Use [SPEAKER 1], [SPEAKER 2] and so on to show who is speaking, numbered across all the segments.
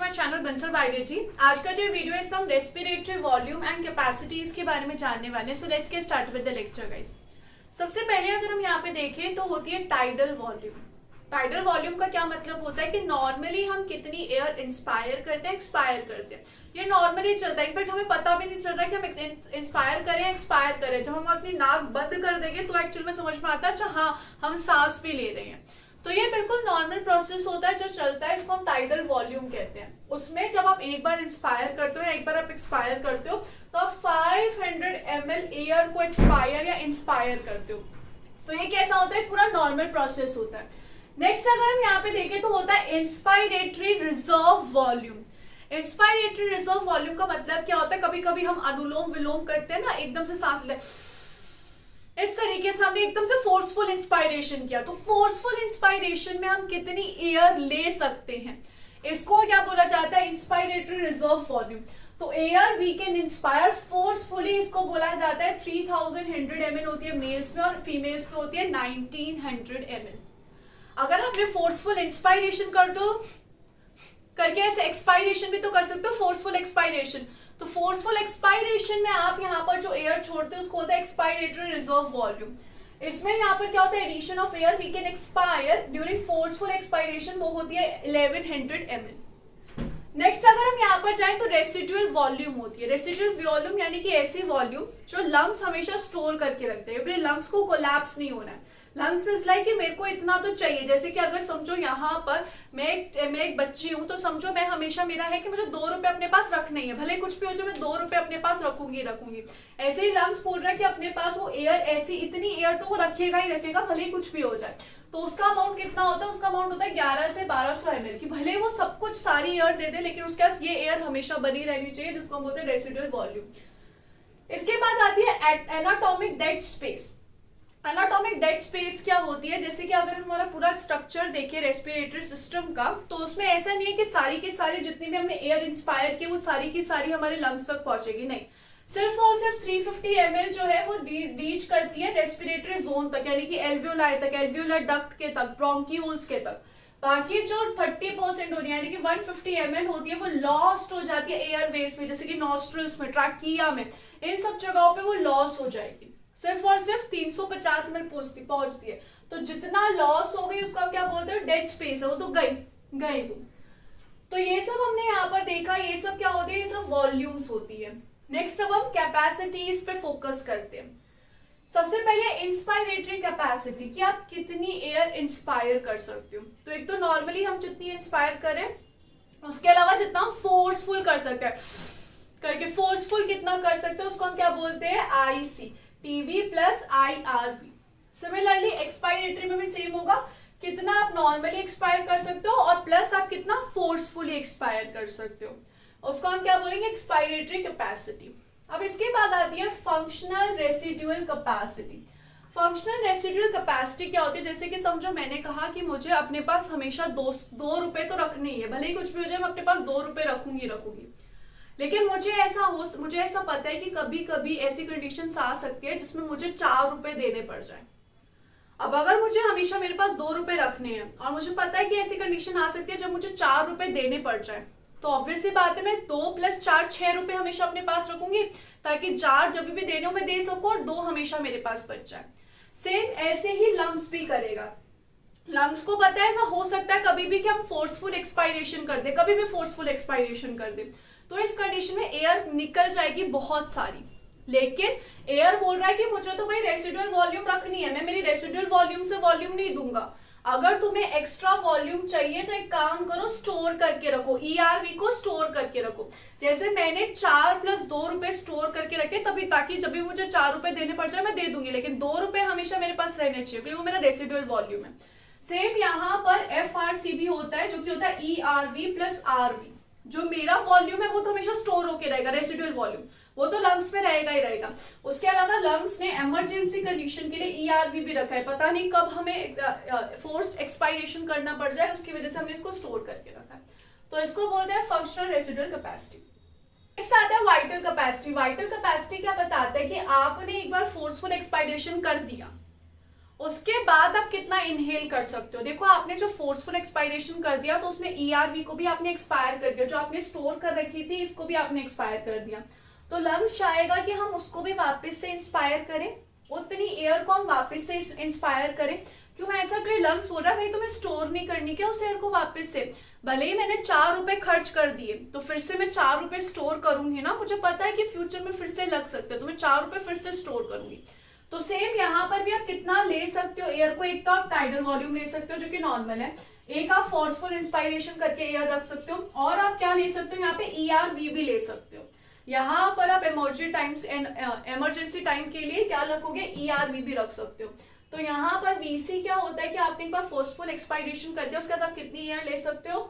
[SPEAKER 1] My channel Bansal बाइडे जी। आज का जो वीडियो है इसमें हम रेस्पिरेटरी वॉल्यूम एंड कैपेसिटीज के बारे में जानने वाले हैं। So let's get start with the lecture guys. सबसे पहले अगर हम यहाँ पे देखें तो होती है टाइडल वॉल्यूम। टाइडल वॉल्यूम का क्या मतलब होता है कि नॉर्मली हम कितनी एयर इंस्पायर करते हैं, एक्सपायर करते हैं, ये नॉर्मली चलता है। इनफैक्ट हमें पता भी नहीं चल रहा है कि हम इंस्पायर करें एक्सपायर करें। जब हम अपनी नाक बंद कर देंगे तो एक्चुअल में समझ में आता है अच्छा हाँ हम सांस भी ले रहे हैं। तो ये बिल्कुल नॉर्मल प्रोसेस होता है जो चलता है, इसको हम टाइडल वॉल्यूम कहते हैं। उसमें जब आप एक बार इंस्पायर करते हो या एक बार आप एक्सपायर करते हो तो आप 500 ml एयर को एक्सपायर या इंस्पायर करते हो। तो ये कैसा होता है, पूरा नॉर्मल प्रोसेस होता है। नेक्स्ट अगर हम यहाँ पे देखें तो होता है inspiratory reserve volume. Inspiratory reserve volume का मतलब क्या होता है, कभी कभी हम अनुलोम विलोम करते हैं ना, एकदम से सांस ले, इस तरीके से हमने एकदम से फोर्सफुल इंस्पायरेशन किया। तो फोर्सफुल इंस्पायरेशन में हम कितनी एयर ले सकते हैं, इसको क्या बोला जाता है, इंस्पायरेटरी रिजर्व वॉल्यूम। तो air we can inspire forcefully, इसको बोला जाता है 3100 ml होती है मेल्स में और फीमेल्स में होती है 1900 ml। अगर आप ये फोर्सफुल इंस्पायरेशन कर दो करके ऐसे एक्सपायरेशन भी तो कर सकते हो, फोर्सफुल एक्सपायरेशन। तो फोर्सफुल एक्सपायरेशन में आप यहाँ पर जो एयर छोड़ते हो उसको होता है एक्सपायरेटरी रिजर्व वॉल्यूम। इसमें यहाँ पर क्या होता है, addition of air we can expire during forceful expiration, वो होती है 1100 ml। नेक्स्ट अगर हम यहाँ पर जाएं तो रेसिडुअल वॉल्यूम होती है। रेसिडुअल वॉल्यूम यानी कि ऐसी वॉल्यूम जो लंग्स हमेशा स्टोर करके रखते हैं, क्योंकि लंग्स को कोलैप्स नहीं होना है। लंग्स इज लाइक कि मेरे को इतना तो चाहिए, जैसे कि अगर समझो यहाँ पर मैं एक बच्ची हूँ तो समझो मैं हमेशा मेरा है कि मुझे 2 रुपए अपने पास रखने ही है, भले कुछ भी हो जाए मैं 2 रुपए अपने पास रखूंगी। ऐसे ही लंग्स बोल रहा है कि अपने पास वो एयर, ऐसी इतनी एयर तो वो रखेगा ही रखेगा, भले ही कुछ भी हो जाए। तो उसका अमाउंट कितना होता है, उसका अमाउंट होता है 11 से 1200 ml की। भले वो सब कुछ सारी एयर दे दे लेकिन उसके पास ये एयर हमेशा बनी रहनी चाहिए, जिसको हम बोलते हैं रेसिडुअल वॉल्यूम। इसके बाद आती है anatomic dead space. Anatomic dead space क्या होती है, जैसे कि अगर हमारा पूरा स्ट्रक्चर देखिए रेस्पिरेटरी सिस्टम का, तो उसमें ऐसा नहीं है कि सारी की सारी जितनी भी हमने एयर इंस्पायर की वो सारी की सारी हमारे लंग्स तक पहुंचेगी, नहीं। सिर्फ और सिर्फ 350 ml जो है वो रीच करती है रेस्पिरेटरी जोन तक, यानी कि एल्वियोलाई तक, एल्वियोलर डक्ट के तक, ब्रोंक्यूल्स के तक। बाकी जो 30% होती है यानी कि 150 ml होती है वो लॉस्ट हो जाती है एयरवेज में, जैसे कि नॉस्ट्रल्स में, ट्रैकिया में, इन सब जगहों पे वो लॉस हो जाएगी। सिर्फ और सिर्फ 350 ml पहुंचती है। तो जितना लॉस हो गई उसको हम क्या बोलते हैं, डेड स्पेस है, वो तो गई वो। तो ये सब हमने यहाँ पर देखा, ये सब क्या होती है, ये सब वॉल्यूम्स होती है। नेक्स्ट अब हम कैपेसिटीज पे फोकस करते हैं। सबसे पहले इंस्पायरेटरी कैपेसिटी, कि आप कितनी एयर इंस्पायर कर सकते हो। तो एक तो नॉर्मली हम जितनी इंस्पायर करें, उसके अलावा जितना हम फोर्सफुल कर सकते हैं, करके फोर्सफुल कितना कर सकते हैं उसको हम क्या बोलते हैं, IC, TV plus IRV। Similarly expiratory में भी सेम होगा, कितना आप नॉर्मली एक्सपायर कर सकते हो और प्लस आप कितना फोर्सफुली एक्सपायर कर सकते हो, उसको हम क्या बोलेंगे, एक्सपायरेटरी कैपेसिटी। अब इसके बाद आती है functional residual capacity. Functional residual capacity क्या होती है, जैसे कि समझो मैंने कहा कि मुझे अपने पास हमेशा 2 रुपए तो रखने ही है, भले ही कुछ भी हो जाए मैं अपने पास 2 रुपए रखूंगी। लेकिन मुझे ऐसा पता है कि कभी कभी ऐसी कंडीशंस आ सकती है जिसमें मुझे 4 रुपए देने पड़ जाए। अब अगर मुझे हमेशा मेरे पास 2 रुपए रखने हैं और मुझे पता है कि ऐसी कंडीशन आ सकती है जब मुझे 4 रुपए देने पड़ जाए, तो ऑब्वियस सी बात है मैं 2 + 4 6 रुपए हमेशा अपने पास रखूंगी, ताकि 4 जब भी देने हो मैं दे सकूं और 2 हमेशा मेरे पास बच जाए। सेम ऐसे ही लंग्स भी करेगा। लंग्स को पता है ऐसा हो सकता है कभी भी कि हम फोर्सफुल एक्सपायरेशन कर दे, कभी भी फोर्सफुल एक्सपायरेशन कर दे, तो इस कंडीशन में एयर निकल जाएगी बहुत सारी। लेकिन एयर बोल रहा है कि मुझे तो भाई रेसिडुअल वॉल्यूम रखनी है, मैं मेरी रेसिडुअल वॉल्यूम से वॉल्यूम नहीं दूंगा। अगर तुम्हें एक्स्ट्रा वॉल्यूम चाहिए तो एक काम करो, स्टोर करके रखो, ERV को स्टोर करके रखो। जैसे मैंने 4 + 2 रुपए स्टोर करके रखे तभी, ताकि जब भी मुझे 4 रुपए देने पड़ जाए मैं दे दूंगी, लेकिन 2 रुपए हमेशा मेरे पास रहने चाहिए क्योंकि वो मेरा रेसिडुअल वॉल्यूम है। सेम यहाँ पर FRC भी होता है, जो कि होता है ERV + RV। जो मेरा वॉल्यूम है वो तो हमेशा स्टोर होके रहेगा, रेसिडुअल वॉल्यूम वो तो लंग्स में रहेगा ही रहेगा। उसके अलावा लंग्स ने इमरजेंसी कंडीशन के लिए ERV भी रखा है, पता नहीं कब हमें फोर्स्ड एक्सपायरेशन करना पड़ जाए, उसकी वजह से हमने इसको स्टोर करके रखा है। तो इसको बोलते हैं फंक्शनल रेसिडुअल कैपेसिटी। नेक्स्ट आता है वाइटल कैपेसिटी। वाइटल कैपेसिटी क्या बताता है कि आपने एक बार फोर्सफुल एक्सपायरेशन कर दिया उसके बाद आप कितना इनहेल कर सकते हो। देखो आपने जो फोर्सफुल एक्सपायरेशन कर दिया तो उसमें ईआरवी को भी आपने एक्सपायर कर दिया, जो आपने स्टोर कर रखी थी इसको भी आपने एक्सपायर कर दिया। तो लंग्स चाहेगा कि हम उसको भी वापस से इंस्पायर करें, उतनी एयर को हम वापस से इंस्पायर करें। क्यों ऐसा कि लंग्स बोल रहा है भाई तुम्हें स्टोर नहीं करनी क्या उस एयर को वापस से, भले ही मैंने 4 रुपए खर्च कर दिए तो फिर से मैं 4 रुपए स्टोर करूंगी ना, मुझे पता है कि फ्यूचर में फिर से लग सकते हैं तो मैं 4 रुपए फिर से स्टोर करूंगी। तो सेम यहाँ पर भी आप कितना ले सकते हो एयर को, एक तो आप टाइडल वॉल्यूम ले सकते हो जो कि नॉर्मल है, एक आप फोर्सफुल इंस्पायरेशन करके एयर रख सकते हो, और आप क्या ले सकते हो यहाँ पे ईआरवी भी ले सकते हो। यहाँ पर आप इमरजेंसी टाइम के लिए क्या रखोगे, ईआरवी भी रख सकते हो। तो यहाँ पर वीसी क्या होता है कि आपने एक बार फोर्सफुल एक्सपायरेशन कर दिया उसके बाद आप कितनी एयर ले सकते हो,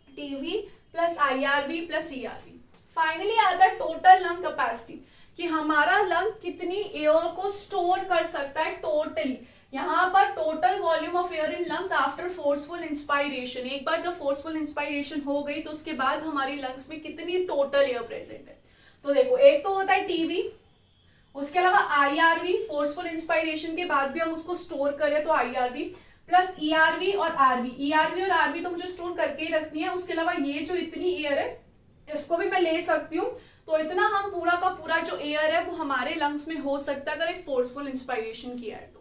[SPEAKER 1] TV plus IRV plus ERV. Finally आता है टोटल लंग कैपेसिटी, कि हमारा लंग कितनी एयर को स्टोर कर सकता है टोटली। यहाँ पर total volume of air in lungs after forceful inspiration, एक बार जब फोर्सफुल इंस्पायरेशन हो गई तो उसके बाद हमारी लंग्स में कितनी टोटल एयर प्रेजेंट है। तो देखो एक तो होता है टीवी, उसके अलावा आईआरवी, फोर्सफुल इंस्पायरेशन के बाद भी हम उसको स्टोर करें तो आईआरवी प्लस ईआरवी और आरवी। ईआरवी और आरवी तो मुझे स्टोर करके ही रखनी है, उसके अलावा ये जो इतनी एयर है इसको भी मैं ले सकती हूँ। तो इतना हम पूरा का पूरा जो एयर है वो हमारे लंग्स में हो सकता है अगर एक फोर्सफुल इंस्पायरेशन किया है तो।